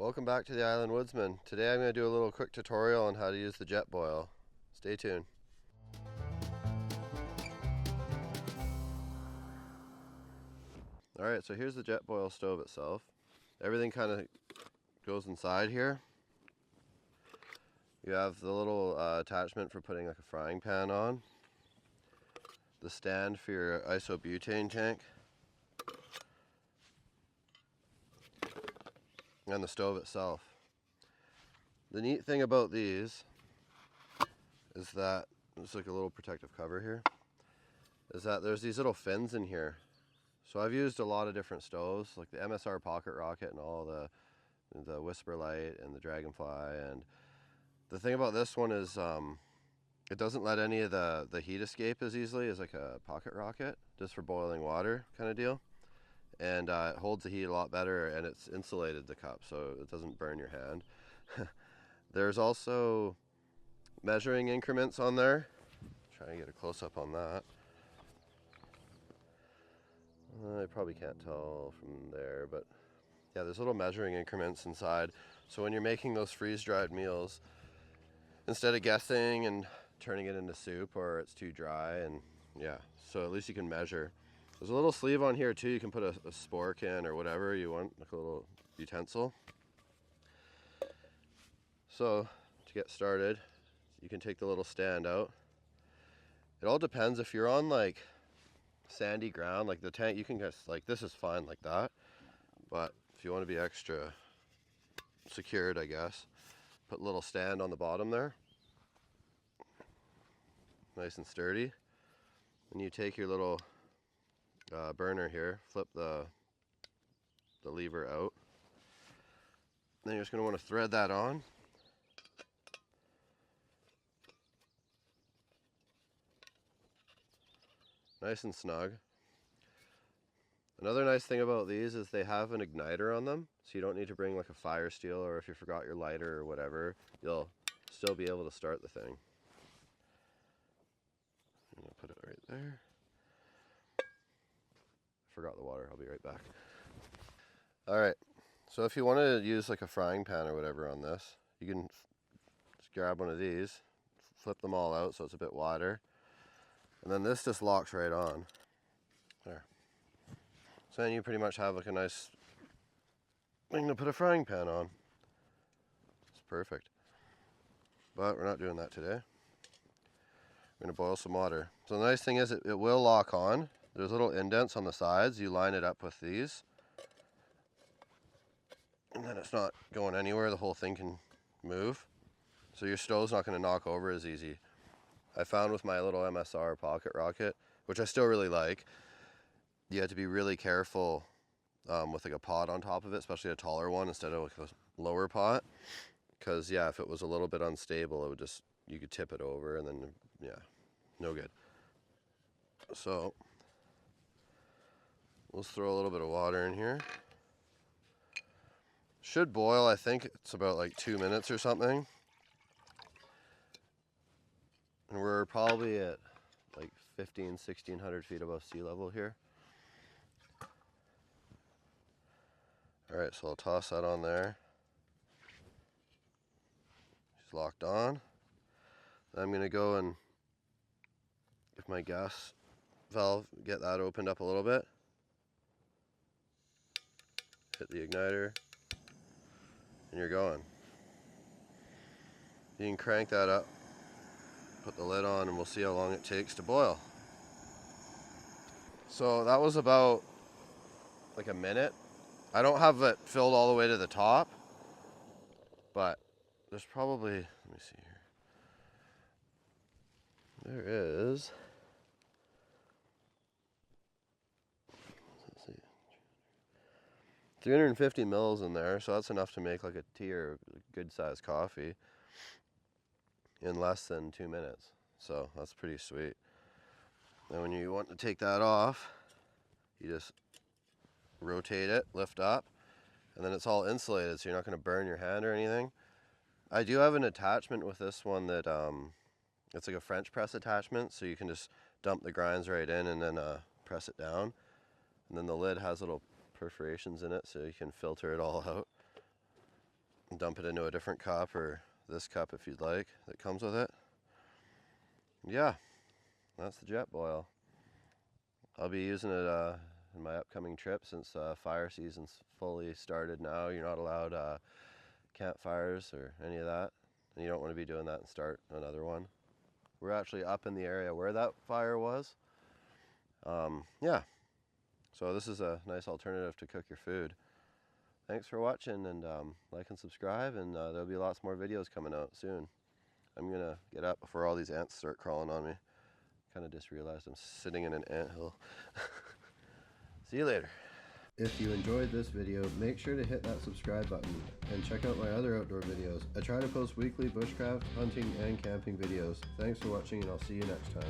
Welcome back to the Island Woodsman. Today I'm going to do a little quick tutorial on how to use the Jetboil. Stay tuned. Alright, so here's the Jetboil stove itself. Everything kind of goes inside here. You have the little attachment for putting like a frying pan on. The stand for your isobutane tank. And the stove itself. The neat thing about these is that, there's like a little protective cover here, is that there's these little fins in here. So I've used a lot of different stoves, like the MSR Pocket Rocket and all the Whisper Light and the Dragonfly. And the thing about this one is it doesn't let any of the heat escape as easily as like a Pocket Rocket, just for boiling water kind of deal. And it holds the heat a lot better, and it's insulated the cup so it doesn't burn your hand. There's also measuring increments on there. Try to get a close-up on that. I probably can't tell from there, but yeah, there's little measuring increments inside. So when you're making those freeze-dried meals, instead of guessing and turning it into soup or it's too dry, and yeah, so at least you can measure. There's a little sleeve on here too. You can put a spork in or whatever you want, like a little utensil. So to get started, you can take the little stand out. It all depends. If you're on like sandy ground, like the tank, you can just, like, this is fine like that. But if you want to be extra secured, I guess, put a little stand on the bottom there. Nice and sturdy. And you take your little burner here, flip the lever out. Then you're just going to want to thread that on. Nice and snug. Another nice thing about these is they have an igniter on them, so you don't need to bring like a fire steel, or if you forgot your lighter or whatever, you'll still be able to start the thing. I'm gonna put it right there. Forgot the water, I'll be right back. Alright, so if you want to use like a frying pan or whatever on this, you can just grab one of these, flip them all out so it's a bit wider, and then this just locks right on. There. So then you pretty much have like a nice thing to put a frying pan on. It's perfect. But we're not doing that today. We're going to boil some water. So the nice thing is it will lock on. There's little indents on the sides. You line it up with these. And then it's not going anywhere. The whole thing can move. So your stove's not going to knock over as easy. I found with my little MSR Pocket Rocket, which I still really like, you have to be really careful with like a pot on top of it, especially a taller one instead of like a lower pot. Because yeah, if it was a little bit unstable, it would just, you could tip it over and then yeah, no good. So let's throw a little bit of water in here. Should boil, I think it's about like 2 minutes or something. And we're probably at like 1600 feet above sea level here. Alright, so I'll toss that on there. She's locked on. Then I'm going to go and, with my gas valve, get that opened up a little bit. Hit the igniter. And you're going. You can crank that up, put the lid on, and we'll see how long it takes to boil. So that was about like a minute. I don't have it filled all the way to the top, but there's probably, let me see here. There is, let's see, 350 mils in there, so that's enough to make like a tea or a good sized coffee in less than 2 minutes. So that's pretty sweet. Then when you want to take that off, you just rotate it, lift up, and then it's all insulated, so you're not going to burn your hand or anything. I do have an attachment with this one that it's like a French press attachment, so you can just dump the grinds right in and then press it down. And then the lid has little perforations in it, so you can filter it all out. dump it into a different cup, or this cup if you'd like, that comes with it. Yeah, that's the Jetboil. I'll be using it in my upcoming trip, since fire season's fully started now. You're not allowed campfires or any of that, and you don't want to be doing that and start another one. We're actually up in the area where that fire was. Yeah, so this is a nice alternative to cook your food. Thanks for watching, and like and subscribe, and there'll be lots more videos coming out soon. I'm gonna get up before all these ants start crawling on me. Kind of just realized I'm sitting in an anthill. See you later. If you enjoyed this video, make sure to hit that subscribe button and check out my other outdoor videos. I try to post weekly bushcraft, hunting, and camping videos. Thanks for watching, and I'll see you next time.